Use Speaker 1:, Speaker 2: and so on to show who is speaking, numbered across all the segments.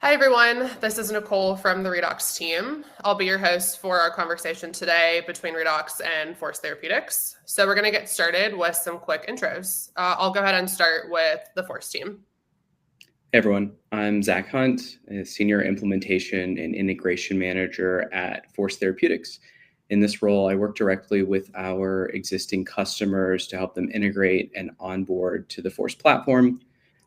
Speaker 1: Hi, everyone. This is Nicole from the Redox team. I'll be your host for our conversation today between Redox and Force Therapeutics. So we're going to get started with some quick intros. I'll go ahead and start with the Force team.
Speaker 2: Hey everyone, I'm Zach Hunt, a Senior Implementation and Integration Manager at Force Therapeutics. In this role, I work directly with our existing customers to help them integrate and onboard to the Force platform.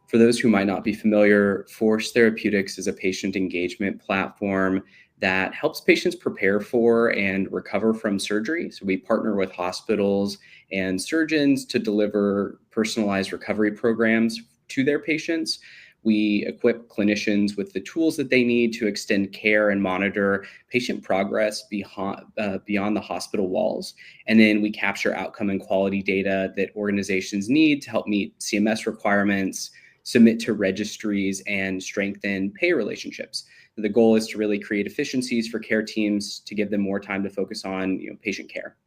Speaker 2: For those who might not be familiar, Force Therapeutics is a patient engagement platform that helps patients prepare for and recover from surgery. So we partner with hospitals and surgeons to deliver personalized recovery programs to their patients. We equip clinicians with the tools that they need to extend care and monitor patient progress beyond the hospital walls. And then we capture outcome and quality data that organizations need to help meet CMS requirements, submit to registries, and strengthen payer relationships. The goal is to really create efficiencies for care teams to give them more time to focus on patient care.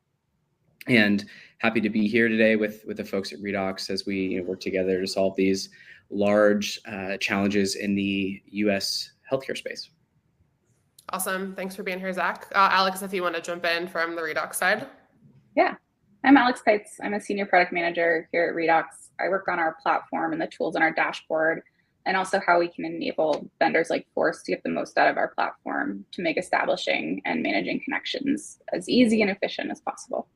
Speaker 2: And happy to be here today with the folks at Redox as we work together to solve these large challenges in the U.S. healthcare space.
Speaker 1: Awesome. Thanks for being here, Zach. Alex, if you want to jump in from the Redox side.
Speaker 3: Yeah, I'm Alex Pites. I'm a Senior Product Manager here at Redox. I work on our platform and the tools on our dashboard, and also how we can enable vendors like Force to get the most out of our platform to make establishing and managing connections as easy and efficient as possible.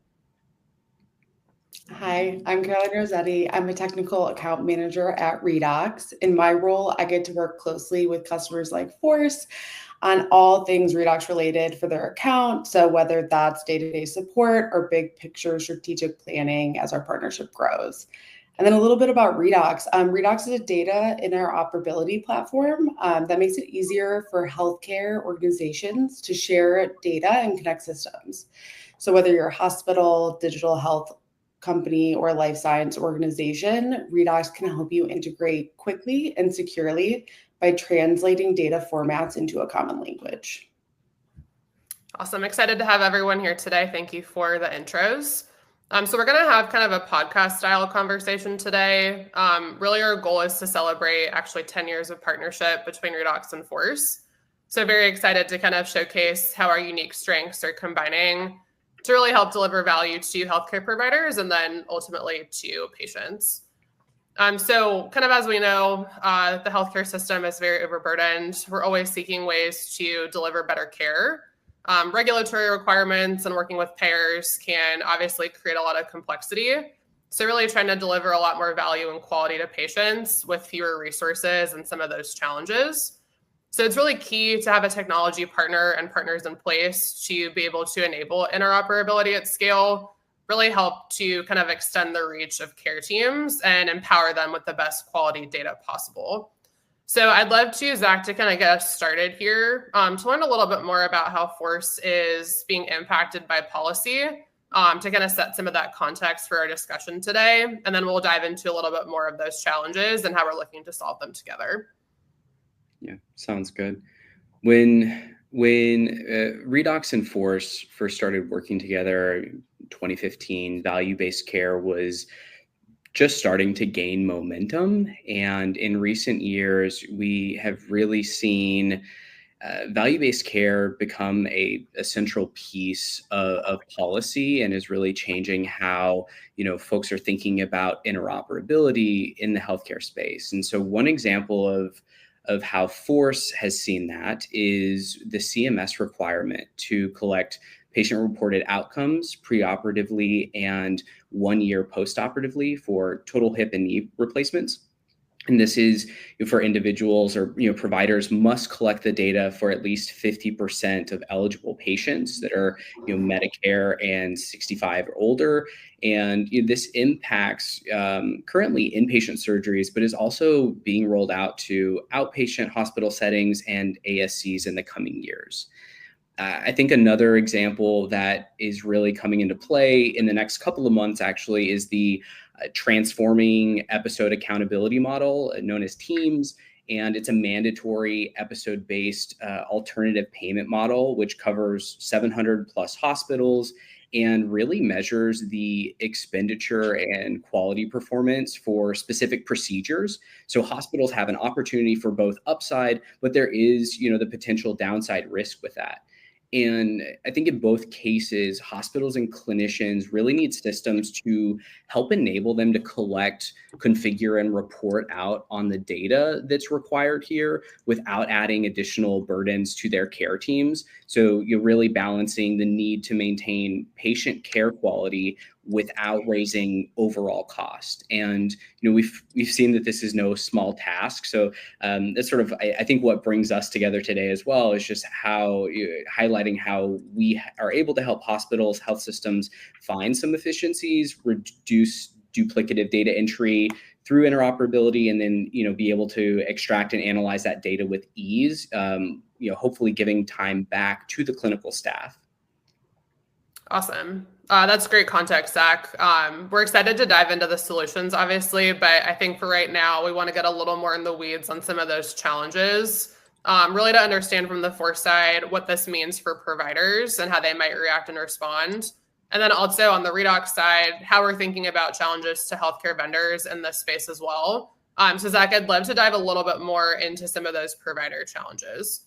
Speaker 4: Hi, I'm Caroline Rossetti. I'm a Technical Account Manager at Redox. In my role, I get to work closely with customers like Force on all things Redox related for their account. So whether that's day-to-day support or big picture strategic planning as our partnership grows. And then a little bit about Redox. Redox is a data interoperability platform that makes it easier for healthcare organizations to share data and connect systems. So whether you're a hospital, digital health company, or life science organization, Redox can help you integrate quickly and securely by translating data formats into a common language.
Speaker 1: Awesome. Excited to have everyone here today. Thank you for the intros. So we're going to have kind of a podcast style conversation today. Really our goal is to celebrate actually 10 years of partnership between Redox and Force. So very excited to kind of showcase how our unique strengths are combining to really help deliver value to healthcare providers and then ultimately to patients. So kind of as we know, the healthcare system is very overburdened. We're always seeking ways to deliver better care. Regulatory requirements and working with payers can obviously create a lot of complexity. So really trying to deliver a lot more value and quality to patients with fewer resources and some of those challenges. So it's really key to have a technology partner and partners in place to be able to enable interoperability at scale, really help to kind of extend the reach of care teams and empower them with the best quality data possible. So I'd love to, Zach, to kind of get us started here to learn a little bit more about how Force is being impacted by policy to kind of set some of that context for our discussion today. And then we'll dive into a little bit more of those challenges and how we're looking to solve them together.
Speaker 2: Yeah, sounds good. When Redox and Force first started working together in 2015, value-based care was just starting to gain momentum. And in recent years, we have really seen value-based care become a central piece of policy and is really changing how folks are thinking about interoperability in the healthcare space. And so one example of how Force has seen that is the CMS requirement to collect patient-reported outcomes preoperatively and 1 year postoperatively for total hip and knee replacements. And this is for individuals or providers must collect the data for at least 50% of eligible patients that are Medicare and 65 or older. And this impacts currently inpatient surgeries, but is also being rolled out to outpatient hospital settings and ASCs in the coming years. I think another example that is really coming into play in the next couple of months actually is the transforming episode accountability model known as TEAMs. And it's a mandatory episode-based alternative payment model, which covers 700 plus hospitals and really measures the expenditure and quality performance for specific procedures. So hospitals have an opportunity for both upside, but there is, the potential downside risk with that. And I think in both cases, hospitals and clinicians really need systems to help enable them to collect, configure, and report out on the data that's required here without adding additional burdens to their care teams. So you're really balancing the need to maintain patient care quality without raising overall cost. And we've seen that this is no small task. So that's sort of, I think, what brings us together today as well is just how highlighting how we are able to help hospitals, health systems find some efficiencies, reduce duplicative data entry through interoperability, and then be able to extract and analyze that data with ease. Hopefully giving time back to the clinical staff.
Speaker 1: Awesome. That's great context, Zach. We're excited to dive into the solutions, obviously, but I think for right now, we want to get a little more in the weeds on some of those challenges, really to understand from the Force side what this means for providers and how they might react and respond. And then also on the Redox side, how we're thinking about challenges to healthcare vendors in this space as well. So Zach, I'd love to dive a little bit more into some of those provider challenges.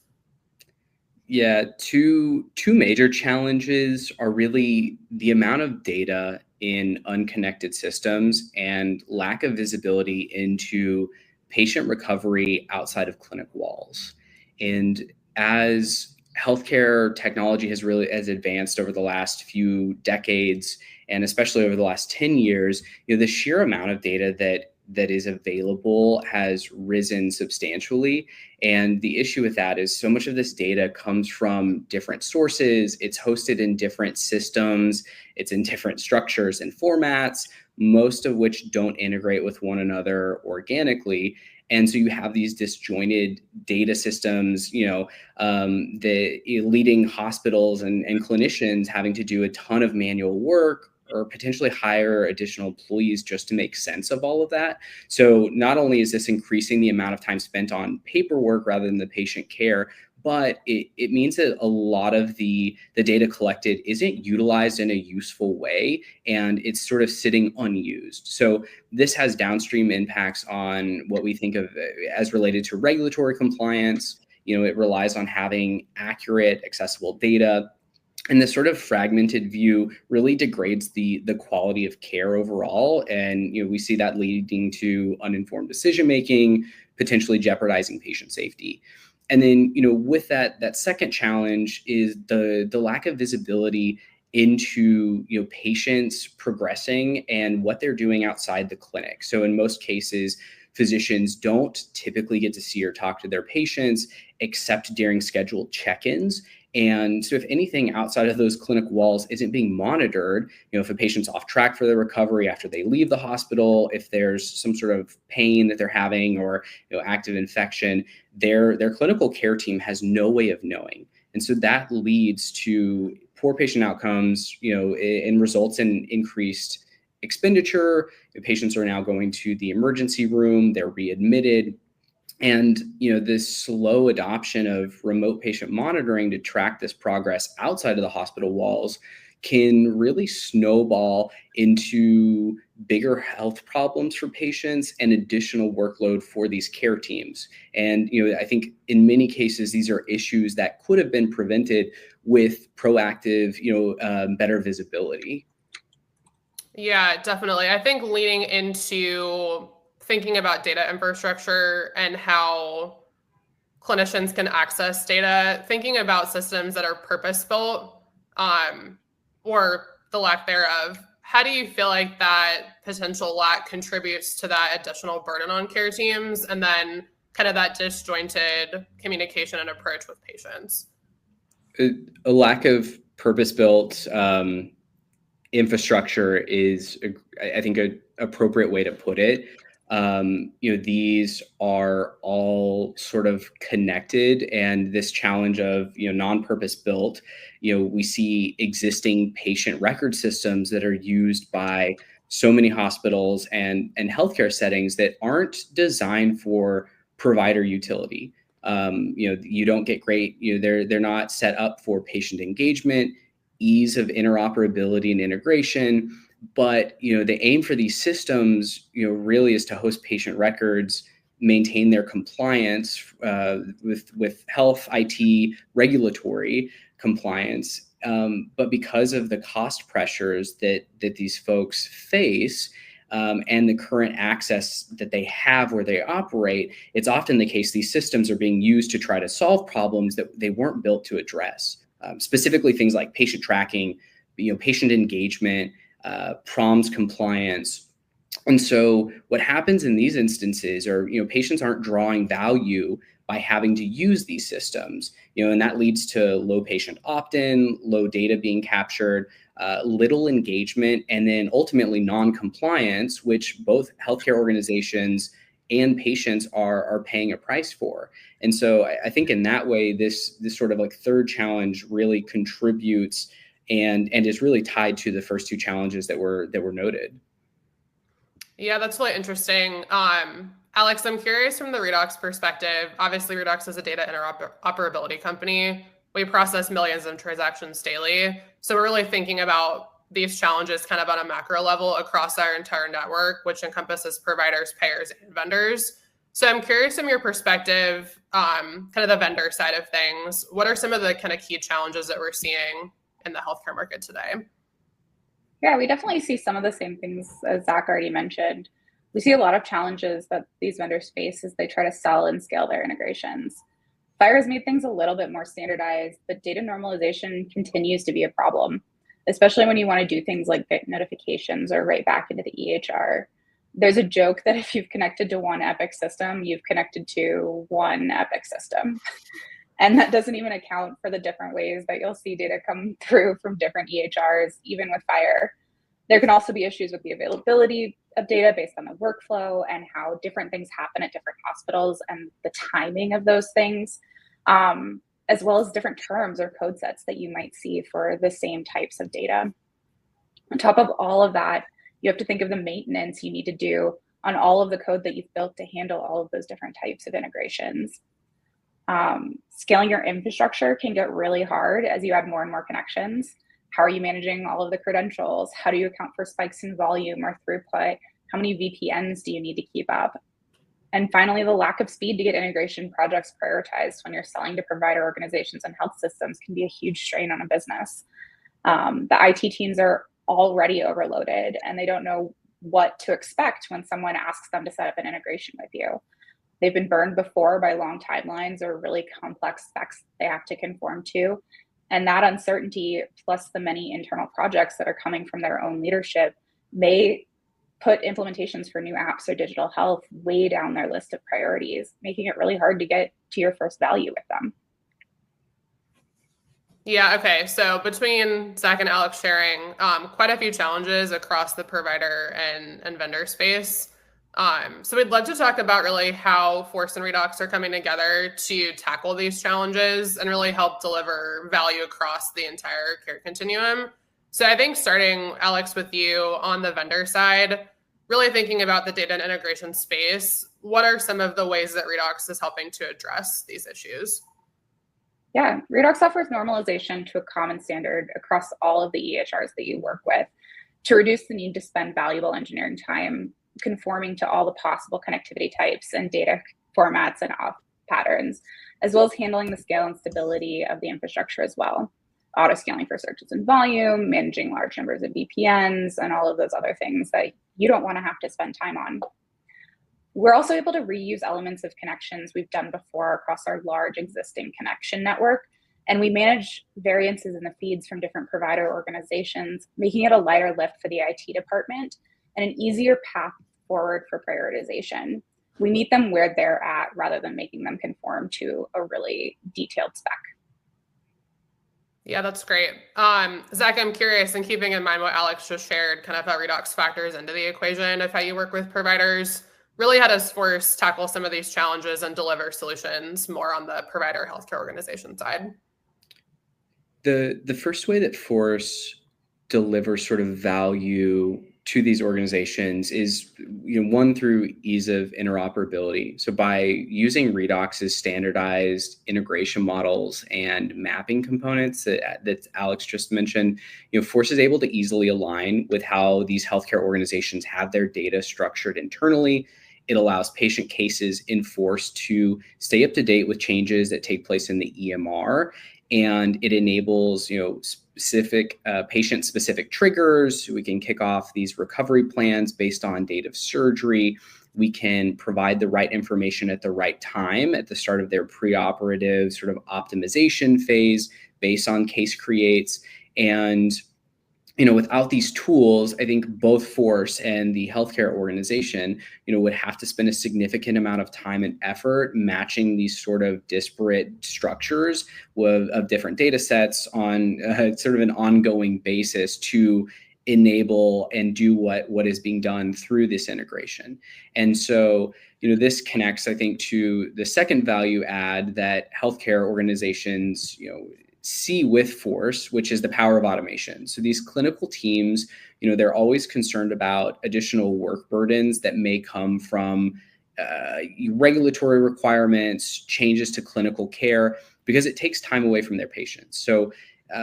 Speaker 2: Yeah, two major challenges are really the amount of data in unconnected systems and lack of visibility into patient recovery outside of clinic walls. And as healthcare technology has advanced over the last few decades, and especially over the last 10 years, the sheer amount of data that is available has risen substantially. And the issue with that is so much of this data comes from different sources. It's hosted in different systems. It's in different structures and formats, most of which don't integrate with one another organically. And so you have these disjointed data systems, the leading hospitals and clinicians having to do a ton of manual work or potentially hire additional employees just to make sense of all of that. So not only is this increasing the amount of time spent on paperwork rather than the patient care, but it means that a lot of the data collected isn't utilized in a useful way, and it's sort of sitting unused. So this has downstream impacts on what we think of as related to regulatory compliance. It relies on having accurate, accessible data. And this sort of fragmented view really degrades the quality of care overall. And we see that leading to uninformed decision-making, potentially jeopardizing patient safety. And then, with that second challenge is the lack of visibility into patients progressing and what they're doing outside the clinic. So in most cases, physicians don't typically get to see or talk to their patients except during scheduled check-ins. And so if anything outside of those clinic walls isn't being monitored, if a patient's off track for their recovery after they leave the hospital, if there's some sort of pain that they're having or active infection, their clinical care team has no way of knowing. And so that leads to poor patient outcomes, and results in increased expenditure. Patients are now going to the emergency room, they're readmitted. And this slow adoption of remote patient monitoring to track this progress outside of the hospital walls can really snowball into bigger health problems for patients and additional workload for these care teams. And I think in many cases these are issues that could have been prevented with proactive, better visibility.
Speaker 1: Yeah, definitely. I think leaning into thinking about data infrastructure and how clinicians can access data, thinking about systems that are purpose-built, or the lack thereof, how do you feel like that potential lack contributes to that additional burden on care teams and then kind of that disjointed communication and approach with patients?
Speaker 2: A lack of purpose-built infrastructure is, I think, an appropriate way to put it. These are all sort of connected, and this challenge of non-purpose built, we see existing patient record systems that are used by so many hospitals and healthcare settings that aren't designed for provider utility. You don't get great, they're not set up for patient engagement, ease of interoperability and integration. But, the aim for these systems, really is to host patient records, maintain their compliance with health, IT, regulatory compliance. But because of the cost pressures that these folks face, and the current access that they have where they operate, it's often the case these systems are being used to try to solve problems that they weren't built to address. Specifically things like patient tracking, patient engagement, PROMs compliance. And so what happens in these instances are, patients aren't drawing value by having to use these systems, and that leads to low patient opt-in, low data being captured, little engagement, and then ultimately non-compliance, which both healthcare organizations and patients are paying a price for. And so I think in that way, this sort of like third challenge really contributes and is really tied to the first two challenges that were noted.
Speaker 1: Yeah, that's really interesting. Alex, I'm curious from the Redox perspective. Obviously, Redox is a data interoperability company. We process millions of transactions daily. So we're really thinking about these challenges kind of on a macro level across our entire network, which encompasses providers, payers, and vendors. So I'm curious from your perspective, kind of the vendor side of things, what are some of the kind of key challenges that we're seeing in the healthcare market today?
Speaker 3: Yeah, we definitely see some of the same things as Zach already mentioned. We see a lot of challenges that these vendors face as they try to sell and scale their integrations. FHIR has made things a little bit more standardized, but data normalization continues to be a problem, especially when you want to do things like get notifications or write back into the EHR. There's a joke that if you've connected to one Epic system, you've connected to one Epic system. And that doesn't even account for the different ways that you'll see data come through from different EHRs, even with FHIR. There can also be issues with the availability of data based on the workflow and how different things happen at different hospitals and the timing of those things, as well as different terms or code sets that you might see for the same types of data. On top of all of that, you have to think of the maintenance you need to do on all of the code that you've built to handle all of those different types of integrations. Scaling your infrastructure can get really hard as you add more and more connections. How are you managing all of the credentials? How do you account for spikes in volume or throughput? How many VPNs do you need to keep up? And finally, the lack of speed to get integration projects prioritized when you're selling to provider organizations and health systems can be a huge strain on a business. The IT teams are already overloaded and they don't know what to expect when someone asks them to set up an integration with you. They've been burned before by long timelines or really complex specs they have to conform to. And that uncertainty, plus the many internal projects that are coming from their own leadership, may put implementations for new apps or digital health way down their list of priorities, making it really hard to get to your first value with them.
Speaker 1: Yeah, okay. So between Zach and Alex sharing quite a few challenges across the provider and vendor space. So we'd love to talk about really how Force and Redox are coming together to tackle these challenges and really help deliver value across the entire care continuum. So I think starting, Alex, with you on the vendor side, really thinking about the data and integration space, what are some of the ways that Redox is helping to address these issues?
Speaker 3: Yeah, Redox offers normalization to a common standard across all of the EHRs that you work with to reduce the need to spend valuable engineering time conforming to all the possible connectivity types and data formats and auth patterns, as well as handling the scale and stability of the infrastructure as well. Auto scaling for searches and volume, managing large numbers of VPNs, and all of those other things that you don't want to have to spend time on. We're also able to reuse elements of connections we've done before across our large existing connection network, and we manage variances in the feeds from different provider organizations, making it a lighter lift for the IT department and an easier path forward for prioritization. We meet them where they're at rather than making them conform to a really detailed spec.
Speaker 1: Yeah, that's great. Zach, I'm curious, and keeping in mind what Alex just shared, kind of how Redox factors into the equation of how you work with providers, really how does Force tackle some of these challenges and deliver solutions more on the provider healthcare organization side?
Speaker 2: The first way that Force delivers sort of value to these organizations is, one, through ease of interoperability. So by using Redox's standardized integration models and mapping components that Alex just mentioned, Force is able to easily align with how these healthcare organizations have their data structured internally. It allows patient cases in Force to stay up to date with changes that take place in the EMR, and it enables, specific patient-specific triggers. We can kick off these recovery plans based on date of surgery. We can provide the right information at the right time at the start of their preoperative sort of optimization phase based on case creates. And without these tools, I think both Force and the healthcare organization, would have to spend a significant amount of time and effort matching these sort of disparate structures of different data sets on sort of an ongoing basis to enable and do what is being done through this integration. And so, this connects, I think, to the second value add that healthcare organizations, see with Force, which is the power of automation. So these clinical teams, they're always concerned about additional work burdens that may come from regulatory requirements, changes to clinical care, because it takes time away from their patients. So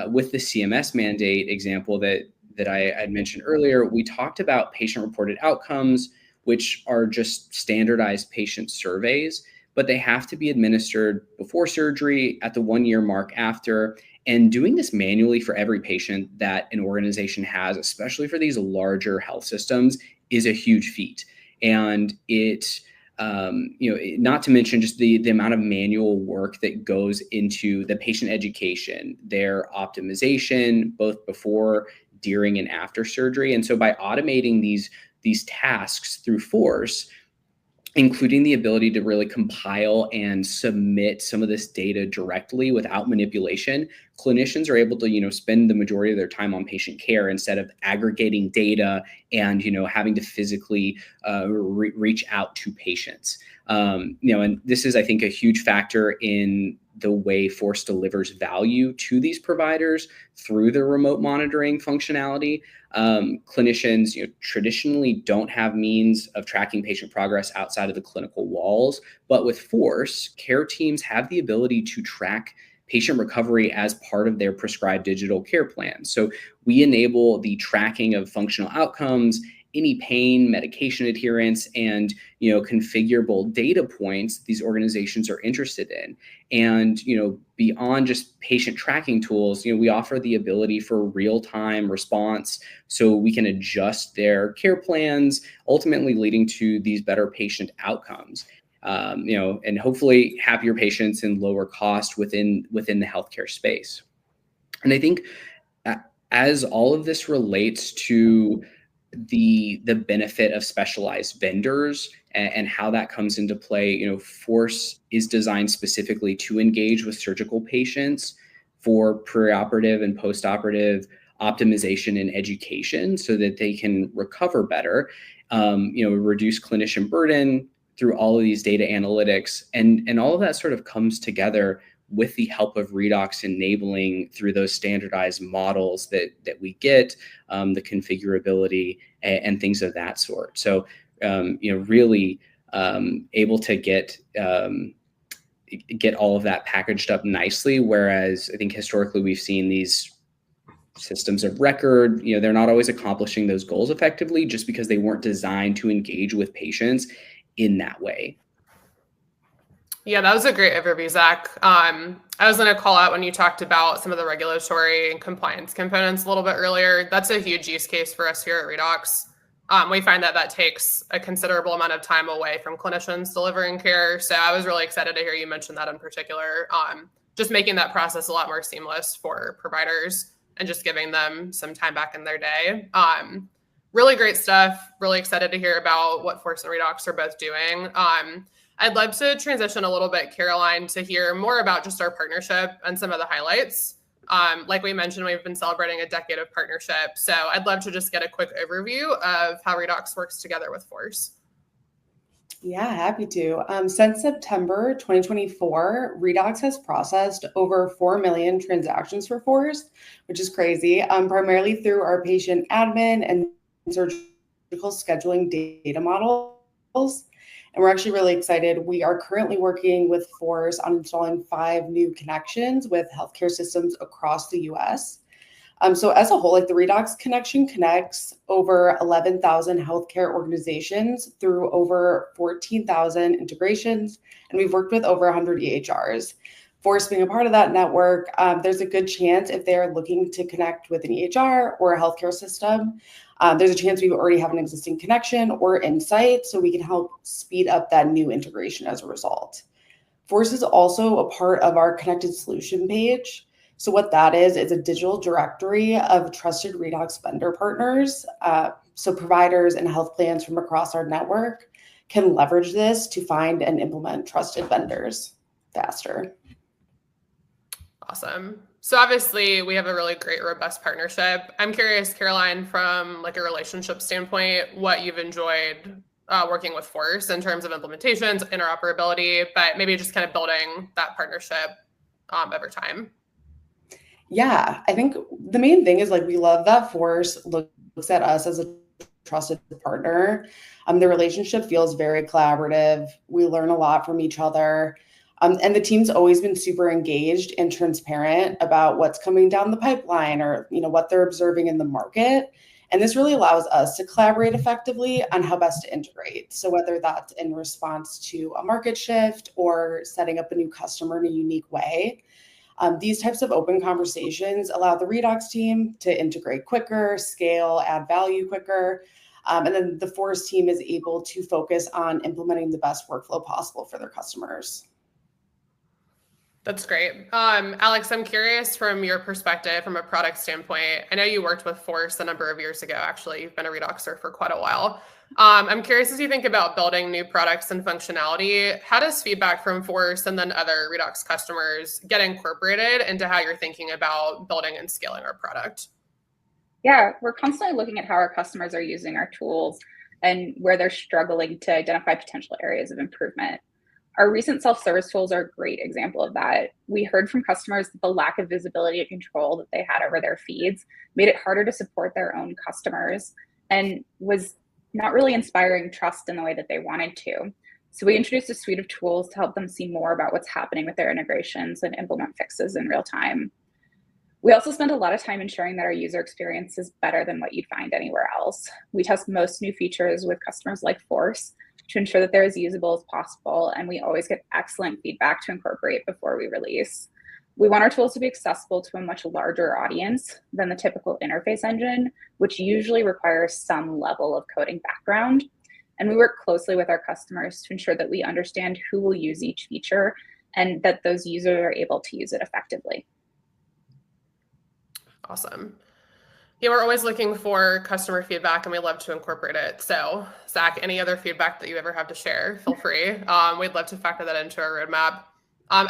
Speaker 2: with the CMS mandate example that I had mentioned earlier, we talked about patient-reported outcomes, which are just standardized patient surveys, but they have to be administered before surgery, at the 1-year mark after, and doing this manually for every patient that an organization has, especially for these larger health systems, is a huge feat. And it, not to mention just the amount of manual work that goes into the patient education, their optimization, both before, during, and after surgery. And so by automating these tasks through Force, including the ability to really compile and submit some of this data directly without manipulation, clinicians are able to, spend the majority of their time on patient care instead of aggregating data and, having to physically reach out to patients. And this is, I think, a huge factor in the way Force delivers value to these providers through the remote monitoring functionality. Clinicians, traditionally don't have means of tracking patient progress outside of the clinical walls, but with Force, care teams have the ability to track patient recovery as part of their prescribed digital care plan. So we enable the tracking of functional outcomes, any pain, medication adherence, and configurable data points these organizations are interested in. And beyond just patient tracking tools, we offer the ability for real-time response, so we can adjust their care plans, ultimately leading to these better patient outcomes. And hopefully happier patients and lower cost within the healthcare space. And I think as all of this relates to the benefit of specialized vendors and how that comes into play, Force is designed specifically to engage with surgical patients for preoperative and postoperative optimization and education so that they can recover better, reduce clinician burden through all of these data analytics. And all of that sort of comes together with the help of Redox enabling through those standardized models that we get, the configurability and things of that sort. So, really able to get all of that packaged up nicely. Whereas I think historically we've seen these systems of record, they're not always accomplishing those goals effectively just because they weren't designed to engage with patients in that way.
Speaker 1: Yeah, that was a great overview, Zach. I was going to call out when you talked about some of the regulatory and compliance components a little bit earlier. That's a huge use case for us here at Redox. We find that takes a considerable amount of time away from clinicians delivering care. So I was really excited to hear you mention that in particular, just making that process a lot more seamless for providers and just giving them some time back in their day. Really great stuff. Really excited to hear about what Force and Redox are both doing. I'd love to transition a little bit, Caroline, to hear more about just our partnership and some of the highlights. Like we mentioned, we've been celebrating a decade of partnership. So I'd love to just get a quick overview of how Redox works together with Force.
Speaker 4: Yeah, happy to. Since September 2024, Redox has processed over 4 million transactions for Force, which is crazy, primarily through our patient admin and surgical scheduling data models. And we're actually really excited. We are currently working with Force on installing 5 new connections with healthcare systems across the US. So as a whole, like the Redox connection connects over 11,000 healthcare organizations through over 14,000 integrations, and we've worked with over 100 EHRs. Force being a part of that network, there's a good chance if they're looking to connect with an EHR or a healthcare system, there's a chance we already have an existing connection or insight, so we can help speed up that new integration as a result. Force is also a part of our connected solution page. So what that is a digital directory of trusted Redox vendor partners. So providers and health plans from across our network can leverage this to find and implement trusted vendors faster.
Speaker 1: Awesome. So obviously we have a really great, robust partnership. I'm curious, Caroline, from like a relationship standpoint, what you've enjoyed working with Force in terms of implementations, interoperability, but maybe just kind of building that partnership over time.
Speaker 4: Yeah, I think the main thing is like we love that Force looks at us as a trusted partner. The relationship feels very collaborative. We learn a lot from each other. And the team's always been super engaged and transparent about what's coming down the pipeline or what they're observing in the market. And this really allows us to collaborate effectively on how best to integrate. So whether that's in response to a market shift or setting up a new customer in a unique way, these types of open conversations allow the Redox team to integrate quicker, scale, add value quicker. And then the Force team is able to focus on implementing the best workflow possible for their customers.
Speaker 1: That's great. Alex, I'm curious from your perspective, from a product standpoint, I know you worked with Force a number of years ago, actually. You've been a Redoxer for quite a while. I'm curious, as you think about building new products and functionality, how does feedback from Force and then other Redox customers get incorporated into how you're thinking about building and scaling our product?
Speaker 3: Yeah, we're constantly looking at how our customers are using our tools and where they're struggling to identify potential areas of improvement. Our recent self-service tools are a great example of that. We heard from customers that the lack of visibility and control that they had over their feeds made it harder to support their own customers and was not really inspiring trust in the way that they wanted to. So we introduced a suite of tools to help them see more about what's happening with their integrations and implement fixes in real time. We also spend a lot of time ensuring that our user experience is better than what you'd find anywhere else. We test most new features with customers like Force to ensure that they're as usable as possible, and we always get excellent feedback to incorporate before we release. We want our tools to be accessible to a much larger audience than the typical interface engine, which usually requires some level of coding background. And we work closely with our customers to ensure that we understand who will use each feature and that those users are able to use it effectively.
Speaker 1: Awesome. Yeah, we're always looking for customer feedback and we love to incorporate it. So Zach, any other feedback that you ever have to share, feel free. We'd love to factor that into our roadmap.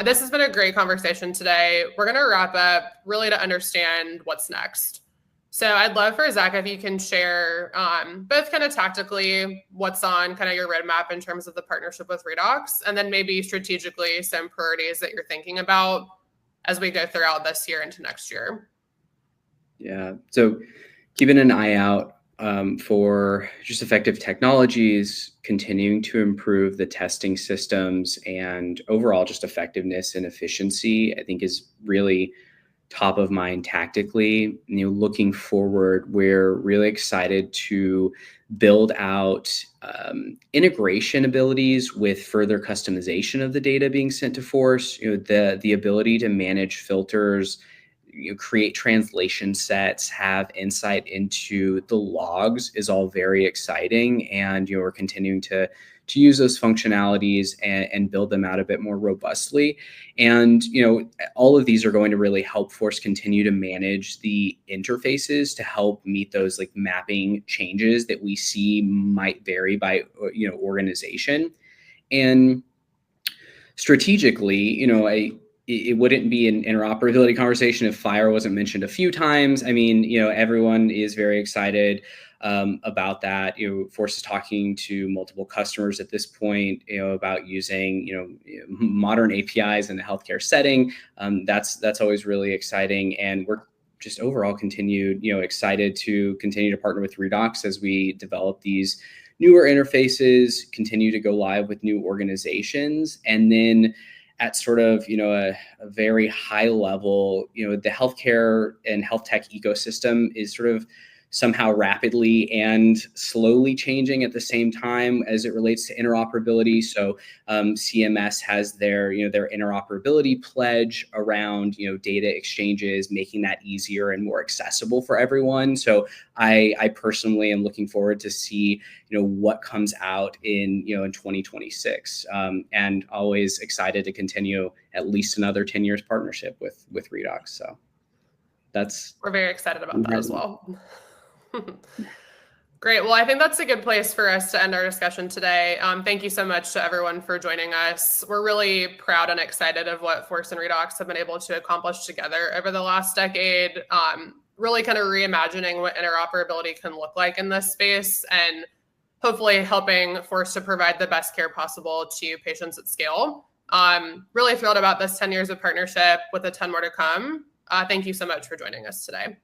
Speaker 1: This has been a great conversation today. We're going to wrap up really to understand what's next. So I'd love for Zach, if you can share both kind of tactically what's on kind of your roadmap in terms of the partnership with Redox, and then maybe strategically some priorities that you're thinking about as we go throughout this year into next year.
Speaker 2: Yeah, so keeping an eye out for just effective technologies, continuing to improve the testing systems, and overall just effectiveness and efficiency, I think is really top of mind tactically. Looking forward, we're really excited to build out integration abilities with further customization of the data being sent to Force. The ability to manage filters, create translation sets, have insight into the logs is all very exciting. And we're continuing to use those functionalities and build them out a bit more robustly. And all of these are going to really help Force continue to manage the interfaces to help meet those like mapping changes that we see might vary by organization. And strategically, it wouldn't be an interoperability conversation if FHIR wasn't mentioned a few times. I mean, everyone is very excited about that. Force is talking to multiple customers at this point, about using, modern APIs in the healthcare setting. That's always really exciting. And we're just overall continued, excited to continue to partner with Redox as we develop these newer interfaces, continue to go live with new organizations, and then at sort of, a very high level, the healthcare and health tech ecosystem is sort of somehow rapidly and slowly changing at the same time as it relates to interoperability. So CMS has their interoperability pledge around, data exchanges, making that easier and more accessible for everyone. So I personally am looking forward to see, what comes out in 2026, and always excited to continue at least another 10 years partnership with Redox. So we're
Speaker 1: very excited about that as well. Great. Well, I think that's a good place for us to end our discussion today. Thank you so much to everyone for joining us. We're really proud and excited of what Force and Redox have been able to accomplish together over the last decade, really kind of reimagining what interoperability can look like in this space and hopefully helping Force to provide the best care possible to patients at scale. Really thrilled about this 10 years of partnership with the 10 more to come. Thank you so much for joining us today.